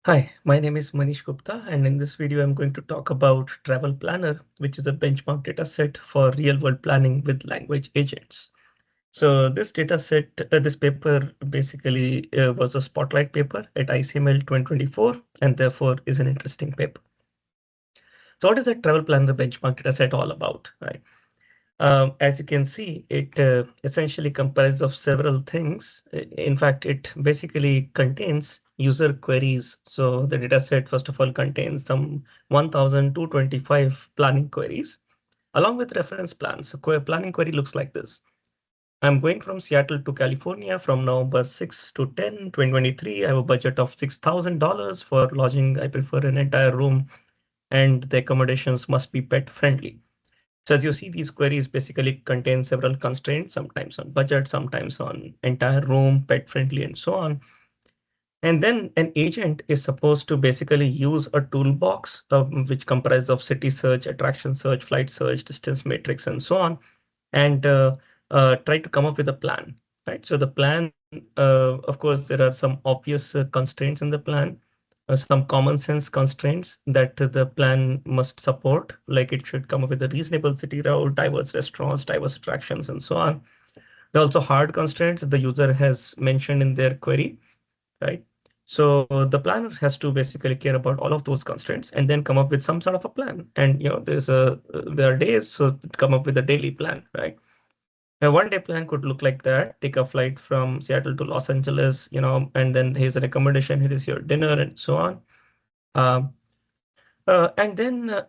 Hi, my name is Manish Gupta, and in this video, I'm going to talk about TravelPlanner, which is a benchmark dataset for real-world planning with language agents. So this dataset, this paper basically was a spotlight paper at ICML 2024, and therefore is an interesting paper. So what is that TravelPlanner benchmark dataset all about, right? As you can see, it essentially comprises of several things. In fact, it basically contains user queries. So the dataset, first of all, contains some 1,225 planning queries, along with reference plans. So planning query looks like this. I'm going from Seattle to California from November 6 to 10, 2023. I have a budget of $6,000 for lodging. I prefer an entire room, and the accommodations must be pet friendly. So as you see, these queries basically contain several constraints, sometimes on budget, sometimes on entire room, pet friendly, and so on. And then an agent is supposed to basically use a toolbox which comprises of city search, attraction search, flight search, distance matrix, and so on, and try to come up with a plan, right? So the plan, of course, there are some obvious constraints in the plan, some common sense constraints that the plan must support, like it should come up with a reasonable city route, diverse restaurants, diverse attractions, and so on. There are also hard constraints that the user has mentioned in their query, right? So the planner has to basically care about all of those constraints and then come up with some sort of a plan. And there are days, so come up with a daily plan, right? A one-day plan could look like that. Take a flight from Seattle to Los Angeles, and then here's an accommodation, here is your dinner, and so on. Um, and then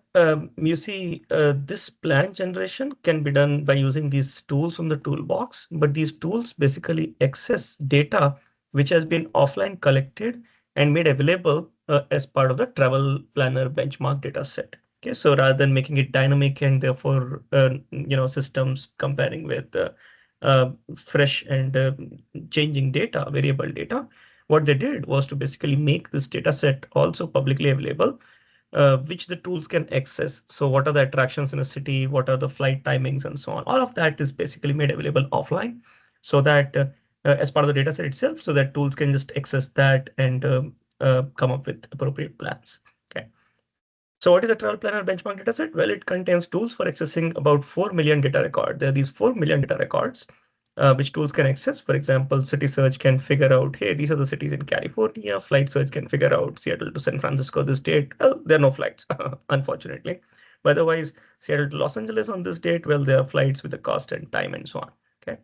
you see this plan generation can be done by using these tools from the toolbox, but these tools basically access data which has been offline collected and made available as part of the travel planner benchmark data set. Okay, so rather than making it dynamic and therefore systems comparing with uh, fresh and changing data, variable data, what they did was to basically make this data set also publicly available, which the tools can access. So what are the attractions in a city? What are the flight timings and so on? All of that is basically made available offline so that as part of the dataset itself, so that tools can just access that and come up with appropriate plans. Okay. So what is the travel planner benchmark dataset? Well, it contains tools for accessing about 4 million data records. There are these 4 million data records which tools can access. For example, city search can figure out, hey, these are the cities in California. Flight search can figure out Seattle to San Francisco this date. Well, there are no flights, unfortunately. But otherwise, Seattle to Los Angeles on this date, well, there are flights with the cost and time and so on. Okay.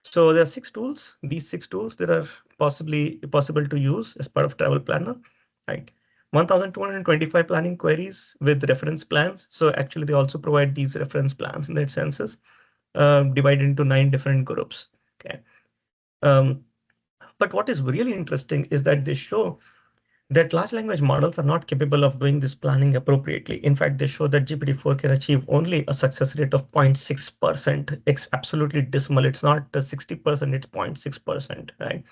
So there are 6 tools. These 6 tools that are possible to use as part of Travel Planner, right? 1,225 planning queries with reference plans. So actually, they also provide these reference plans in that senses, divided into 9 different groups. Okay. Um, but what is really interesting is that they show that large language models are not capable of doing this planning appropriately. In fact, they show that GPT-4 can achieve only a success rate of 0.6%. It's absolutely dismal. It's not 60%, it's 0.6%, right?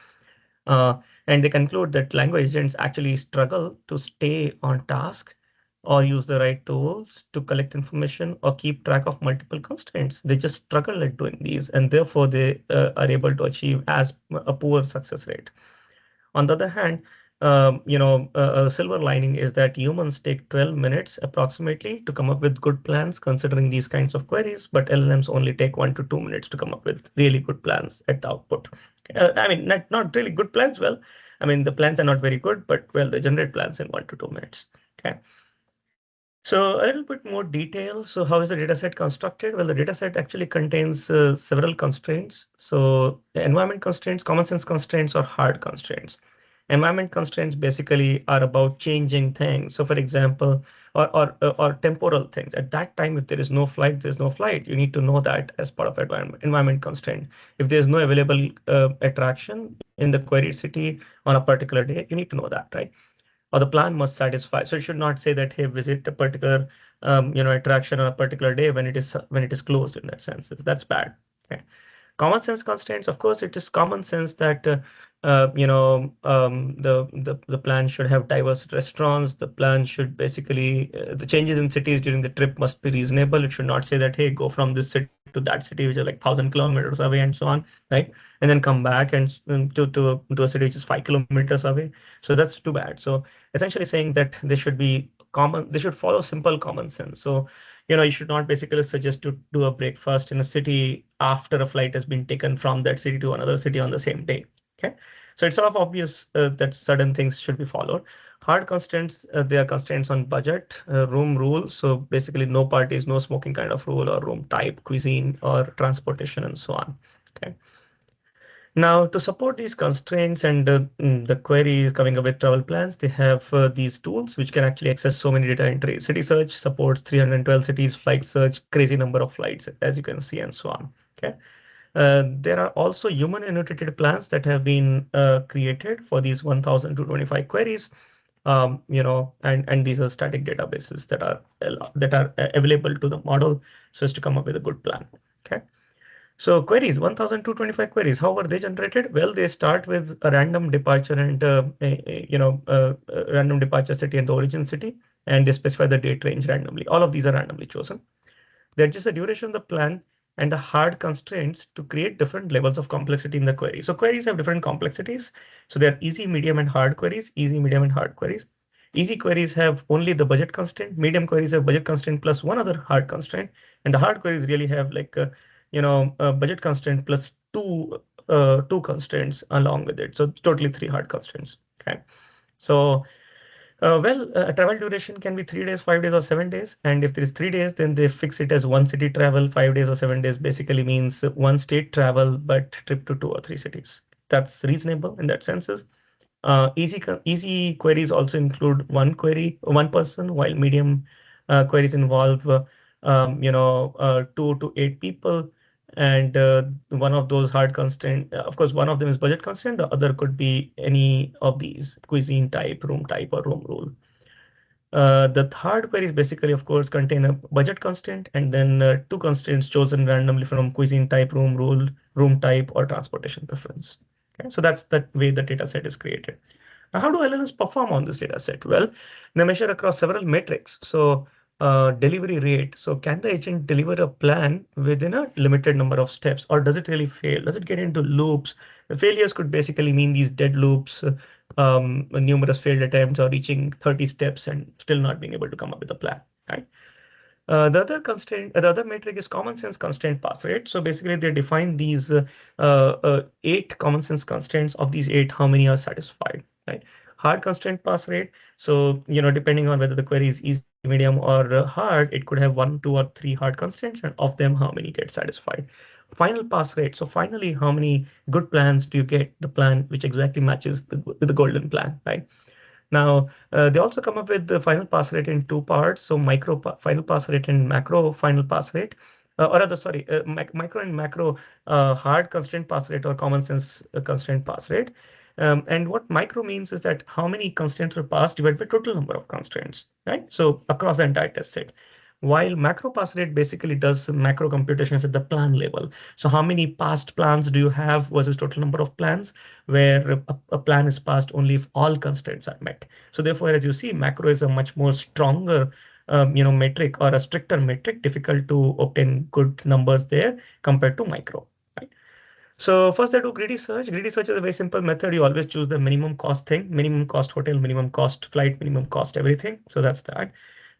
Uh, and they conclude that language agents actually struggle to stay on task or use the right tools to collect information or keep track of multiple constraints. They just struggle at doing these, and therefore they are able to achieve as a poor success rate. On the other hand, a silver lining is that humans take 12 minutes approximately to come up with good plans considering these kinds of queries, but LLMs only take 1 to 2 minutes to come up with really good plans at the output. I mean, not really good plans. Well, I mean, the plans are not very good, but well, they generate plans in 1 to 2 minutes. Okay. So a little bit more detail. So how is the dataset constructed? Well, the dataset actually contains several constraints. So environment constraints, common sense constraints, or hard constraints. Environment constraints basically are about changing things. So for example, or temporal things. At that time, if there is no flight, there's no flight. You need to know that as part of environment constraint. If there's no available attraction in the queried city on a particular day, you need to know that, right? Or the plan must satisfy. So it should not say that, hey, visit a particular attraction on a particular day when it is closed in that sense. That's bad. Okay. Common sense constraints, of course, it is common sense that the plan should have diverse restaurants. The plan should basically the changes in cities during the trip must be reasonable. It should not say that, hey, go from this city to that city, which is like 1,000 kilometers away, and so on, right? And then come back and to a city which is 5 kilometers away. So that's too bad. So essentially saying that they should be common, they should follow simple common sense. So you should not basically suggest to do a breakfast in a city after a flight has been taken from that city to another city on the same day. Okay, so it's sort of obvious that certain things should be followed. Hard constraints, they are constraints on budget, room rule. So basically no parties, no smoking kind of rule, or room type, cuisine, or transportation, and so on. Okay. Now, to support these constraints and the queries coming up with travel plans, they have these tools which can actually access so many data entries. City search supports 312 cities, flight search, crazy number of flights, as you can see, and so on. Okay. There are also human annotated plans that have been created for these 1,225 queries. And these are static databases that are available to the model so as to come up with a good plan. Okay. So queries, 1,225 queries. How were they generated? Well, they start with a random departure and a random departure city and the origin city, and they specify the date range randomly. All of these are randomly chosen. They're just the duration of the plan and the hard constraints to create different levels of complexity in the query. So queries have different complexities. So they're easy, medium, and hard queries. Easy, medium, and hard queries. Easy queries have only the budget constraint. Medium queries have budget constraint plus one other hard constraint, and the hard queries really have like a budget constraint plus two constraints along with it. So totally three hard constraints. Okay. So travel duration can be 3 days, 5 days, or 7 days. And if there is 3 days, then they fix it as one city travel. 5 days or 7 days basically means one state travel, but trip to two or three cities. That's reasonable in that senses. Easy queries also include one query, one person, while medium queries involve 2 to 8 people. And one of those hard constraint, of course, one of them is budget constraint. The other could be any of these: cuisine type, room type, or room rule. The third query is basically, of course, contain a budget constraint and then two constraints chosen randomly from cuisine type, room rule, room type, or transportation preference. Okay, so that's the way the data set is created. Now, how do LLMs perform on this data set? Well, they measure across several metrics. So delivery rate. So can the agent deliver a plan within a limited number of steps, or does it really fail? Does it get into loops? The failures could basically mean these dead loops, numerous failed attempts, or reaching 30 steps and still not being able to come up with a plan, right? The other metric is common sense constraint pass rate. So basically, they define these 8 common sense constraints. Of these 8, how many are satisfied, right? Hard constraint pass rate. So depending on whether the query is easy, medium, or hard, it could have 1, 2, or 3 hard constraints, and of them, how many get satisfied. Final pass rate. So finally, how many good plans do you get the plan which exactly matches the golden plan, right? Now, they also come up with the final pass rate in two parts. So final pass rate and macro final pass rate, or rather, sorry, micro and macro hard constraint pass rate or common sense constraint pass rate. And what micro means is that how many constraints were passed divided by total number of constraints, right? So across the entire test set. While macro pass rate basically does macro computations at the plan level. So how many past plans do you have versus total number of plans, where a plan is passed only if all constraints are met. So therefore, as you see, macro is a much more stronger metric, or a stricter metric, difficult to obtain good numbers there compared to micro. Right? So first they do greedy search. Greedy search is a very simple method. You always choose the minimum cost thing, minimum cost hotel, minimum cost flight, minimum cost everything. So that's that.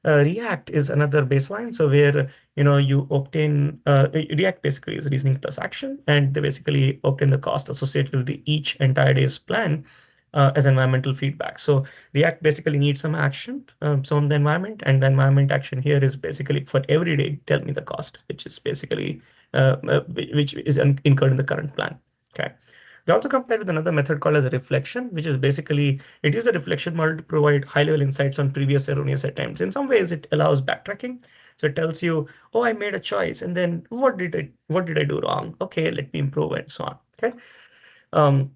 React is another baseline. So where you obtain React basically is reasoning plus action, and they basically obtain the cost associated with each entire day's plan as environmental feedback. So React basically needs some action, on the environment, and the environment action here is basically for every day, tell me the cost, which is basically which is incurred in the current plan. Okay. They also compare with another method called as a reflection, which is basically it uses a reflection model to provide high-level insights on previous erroneous attempts. In some ways, it allows backtracking. So it tells you, oh, I made a choice, and then what did I do wrong? Okay, let me improve, and so on. Okay. Um,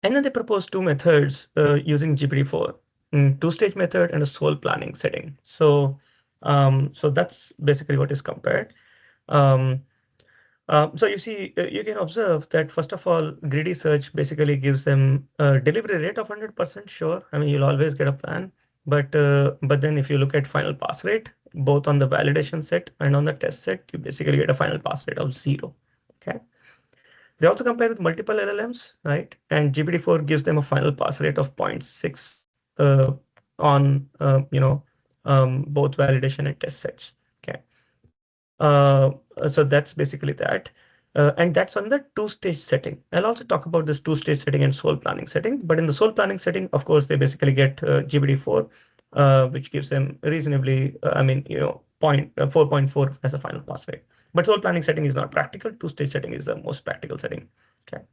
and then they propose two methods using GPT-4, two-stage method and a soul planning setting. So that's basically what is compared. Um, so you see, you can observe that first of all, greedy search basically gives them a delivery rate of 100%. Sure, I mean you'll always get a plan, but then if you look at final pass rate, both on the validation set and on the test set, you basically get a final pass rate of 0. Okay. They also compare with multiple LLMs, right? And GPT-4 gives them a final pass rate of zero point 0.6 on both validation and test sets. Okay. Uh, so that's basically that. And that's on the two-stage setting. I'll also talk about this two-stage setting and soul planning setting. But in the soul planning setting, of course, they basically get GPT-4, which gives them reasonably, 4.4 as a final pass rate. But soul planning setting is not practical. Two-stage setting is the most practical setting. Okay.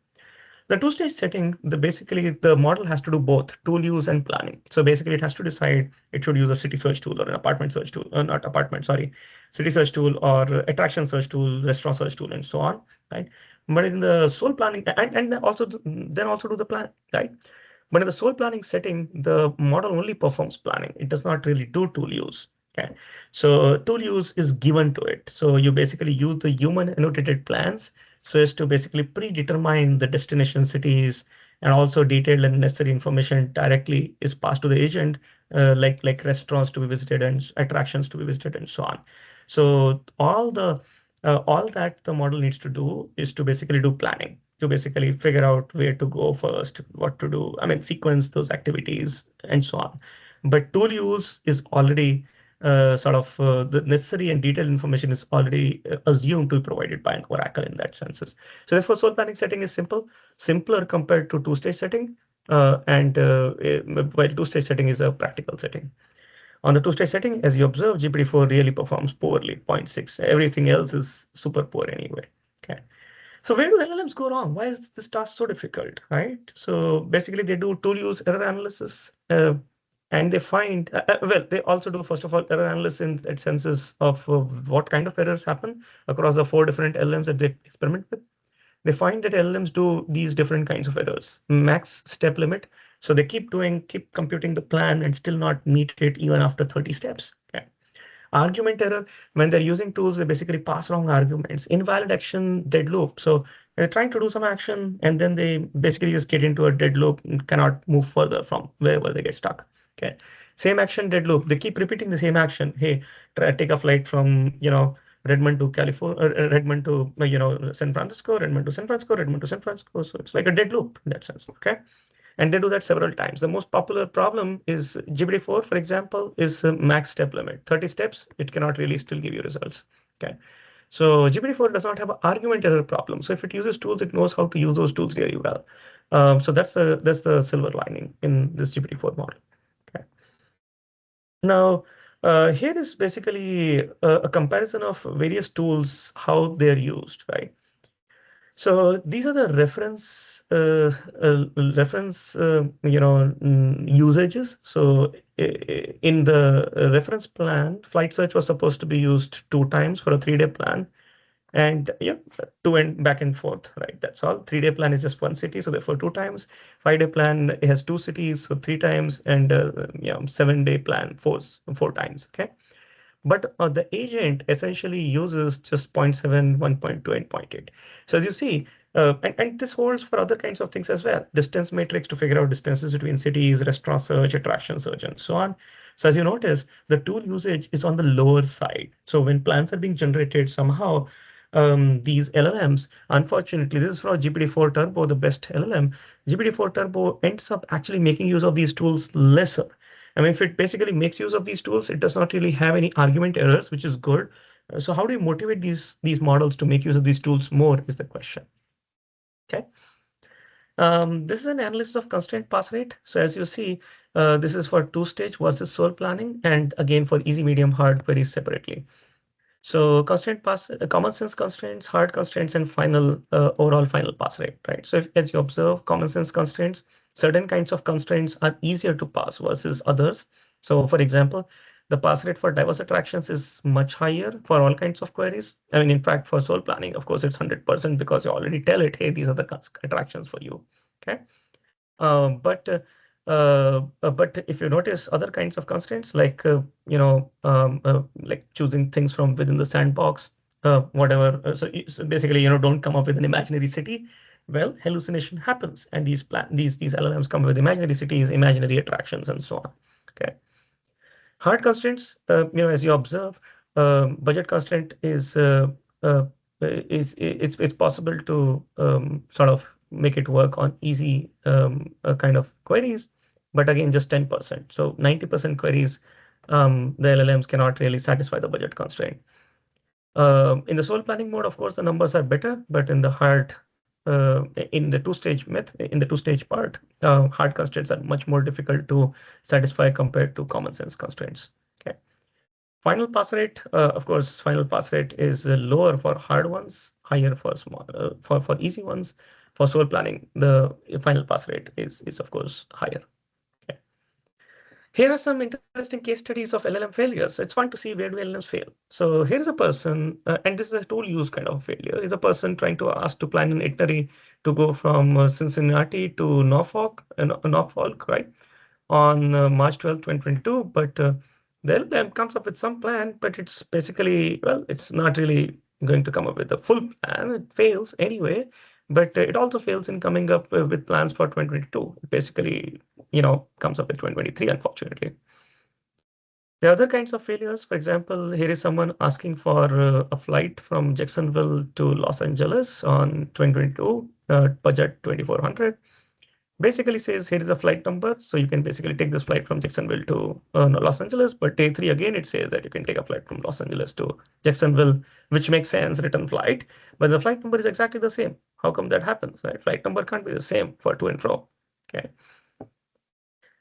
The two-stage setting, basically the model has to do both tool use and planning. So basically it has to decide it should use a city search tool or an apartment search tool, not apartment, sorry, city search tool or attraction search tool, restaurant search tool, and so on, right? But in the soul planning, and also then also do the plan, right? But in the soul planning setting, the model only performs planning. It does not really do tool use. Okay. So tool use is given to it. So you basically use the human annotated plans so as to basically predetermine the destination cities, and also detailed and necessary information directly is passed to the agent, like restaurants to be visited and attractions to be visited and so on. So all that the model needs to do is to basically do planning, to basically figure out where to go first, what to do. I mean, sequence those activities and so on. But tool use is already the necessary and detailed information is already assumed to be provided by an oracle in that senses. So therefore, soul planning setting is simpler compared to two-stage setting, while two-stage setting is a practical setting. On the two-stage setting, as you observe, GPT-4 really performs poorly, zero point 0.6. Everything else is super poor anyway. Okay. So where do LLMs go wrong? Why is this task so difficult, right? So basically they do tool use error analysis, and they find, well, they also do, first of all, error analysis in that senses of what kind of errors happen across the 4 different LLMs that they experiment with. They find that LLMs do these different kinds of errors. Max step limit. So they keep computing the plan and still not meet it even after 30 steps. Okay. Argument error, when they're using tools, they basically pass wrong arguments. Invalid action, dead loop. So they're trying to do some action and then they basically just get into a dead loop and cannot move further from wherever they get stuck. Okay. Same action, dead loop. They keep repeating the same action. Hey, try take a flight from, Redmond to California, Redmond to, San Francisco, Redmond to San Francisco, Redmond to San Francisco. So it's like a dead loop in that sense. Okay. And they do that several times. The most popular problem is GPT-4, for example, is a max step limit. 30 steps, it cannot really still give you results. Okay. So GPT-4 does not have an argument error problem. So if it uses tools, it knows how to use those tools really well. So that's the silver lining in this GPT-4 model. Okay. Now, here is basically a comparison of various tools, how they're used, right? So these are the usages. So in the reference plan, flight search was supposed to be used 2 times for a 3-day plan. And yeah, to and back and forth, right? That's all. 3-day plan is just one city, so therefore 2 times. 5-day plan has 2 cities, so 3 times, and 7-day plan four times. Okay. But the agent essentially uses just 0.7, 1.2, and zero point 0.8. So as you see, and this holds for other kinds of things as well. Distance matrix to figure out distances between cities, restaurant search, attraction search, and so on. So as you notice, the tool usage is on the lower side. So when plans are being generated somehow, these LLMs, unfortunately, this is for GPT-4 Turbo, the best LLM. GPT-4 Turbo ends up actually making use of these tools lesser. I mean, if it basically makes use of these tools, it does not really have any argument errors, which is good. So how do you motivate these models to make use of these tools more is the question. Okay. This is an analysis of constraint pass rate. So as you see, this is for two-stage versus soul planning, and again for easy, medium, hard queries separately. So common sense constraints, hard constraints, and overall final pass rate, right? So as you observe common sense constraints, certain kinds of constraints are easier to pass versus others. So for example, the pass rate for diverse attractions is much higher for all kinds of queries. I mean, in fact, for soul planning, of course, it's 100% because you already tell it, hey, these are the attractions for you. Okay. Um, but uh, but if you notice other kinds of constraints like choosing things from within the sandbox, whatever. So basically, don't come up with an imaginary city. Well, hallucination happens, and these LLMs come up with imaginary cities, imaginary attractions, and so on. Okay. Hard constraints, as you observe, budget constraint uh, it's possible to sort of make it work on easy kind of queries, but again, just 10%. So 90% queries, the LLMs cannot really satisfy the budget constraint. In the sole planning mode, of course, the numbers are better, but in the hard, in the two-stage part, hard constraints are much more difficult to satisfy compared to common sense constraints. Okay. Final pass rate, of course, final pass rate is lower for hard ones, higher for small, for easy ones. For sole planning, the final pass rate is of course higher. Okay. Here are some interesting case studies of LLM failures. It's fun to see where do LLMs fail. So here's a person, and this is a tool use kind of failure. Is a person trying to ask to plan an itinerary to go from Cincinnati to Norfolk, right, on March 12th, 2022. But the LLM comes up with some plan, but it's basically, well, it's not really going to come up with a full plan. It fails anyway, but it also fails in coming up with plans for 2022. It basically, comes up with 2023, unfortunately. There are other kinds of failures. For example, here is someone asking for a flight from Jacksonville to Los Angeles on 2022, budget 2400. Basically says here is a flight number, so you can basically take this flight from Jacksonville to Los Angeles. But day three again, it says that you can take a flight from Los Angeles to Jacksonville, which makes sense, return flight. But the flight number is exactly the same. How come that happens? Right? Flight number can't be the same for to and fro. Okay.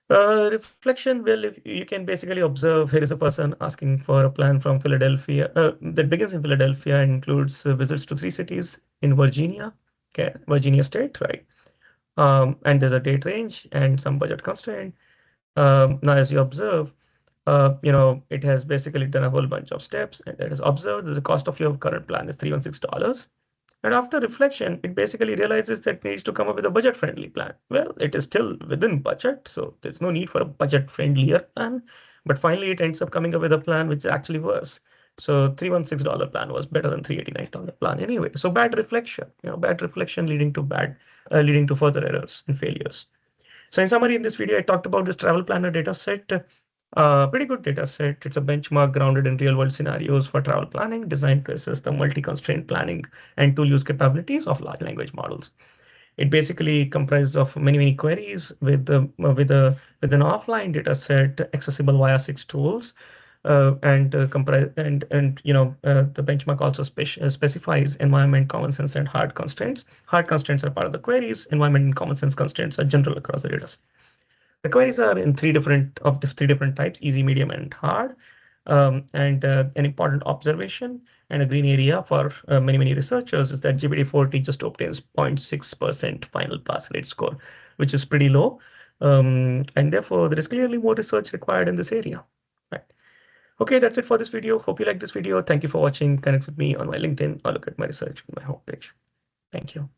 Reflection, well, if you can basically observe here is a person asking for a plan from Philadelphia that begins in Philadelphia and includes visits to three cities in Virginia, okay, Virginia state, right? And there's a date range and some budget constraint. Now, as you observe, it has basically done a whole bunch of steps and it has observed that the cost of your current plan is $316. And after reflection, it basically realizes that it needs to come up with a budget-friendly plan. Well, it is still within budget, so there's no need for a budget-friendlier plan. But finally, it ends up coming up with a plan which is actually worse. So $316 plan was better than $389 plan anyway. So bad reflection leading to further errors and failures. So in summary, in this video, I talked about this TravelPlanner data set. Pretty good data set. It's a benchmark grounded in real world scenarios for travel planning, designed to assess the multi-constraint planning and tool use capabilities of large language models. It basically comprises of many queries with an offline data set accessible via 6 tools. The benchmark also specifies environment, common sense, and hard constraints. Hard constraints are part of the queries. Environment and common sense constraints are general across the data set. The queries are in three different types: easy, medium, and hard. And an important observation and a green area for many researchers is that GPT-4 just obtains 0.6% final pass rate score, which is pretty low. And therefore, there is clearly more research required in this area. Right. Okay, that's it for this video. Hope you like this video. Thank you for watching. Connect with me on my LinkedIn or look at my research on my homepage. Thank you.